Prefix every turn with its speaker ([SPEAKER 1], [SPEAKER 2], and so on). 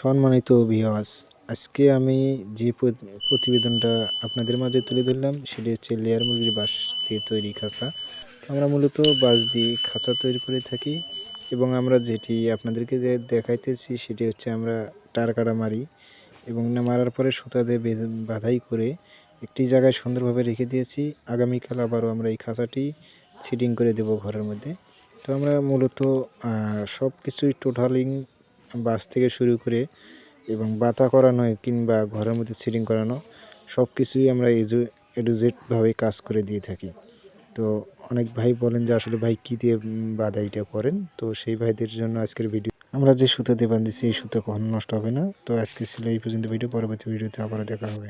[SPEAKER 1] সম্মানিত ভিউয়ার্স, আজকে আমি যে প্রতিবেদনটা আপনাদের মাঝে তুলে ধরলাম সেটি হচ্ছে লেয়ার মুরগির বাঁশ দিয়ে তৈরি খাঁচা। তো আমরা মূলত বাঁশ দিয়ে খাঁচা তৈরি করে থাকি এবং আমরা যেটি আপনাদেরকে দেখাইতেছি সেটি হচ্ছে আমরা টারকাটা মারি এবং মারার পরে সুতা দিয়ে বাঁধাই করে একটি জায়গায় সুন্দরভাবে রেখে দিয়েছি। আগামীকাল আবারও আমরা এই খাঁচাটি সিটিং করে দেব ঘরের মধ্যে। তো আমরা মূলত সব কিছুই টোটালিং বাঁশ থেকে শুরু করে এবং বাতা করানো কিংবা ঘরের মধ্যে সিটিং করানো সব কিছুই আমরা এ টু জেডভাবে কাজ করে দিয়ে থাকি। তো অনেক ভাই বলেন যে আসলে ভাই কী দিয়ে বাঁধাইটা করেন, তো সেই ভাইদের জন্য আজকের ভিডিও। আমরা যে সুতো দিয়ে বাঁধতেছি এই সুতো কখনো নষ্ট হবে না। তো আজকে ছিল এই পর্যন্ত ভিডিও, পরবর্তী ভিডিওতে আবারও দেখা হবে।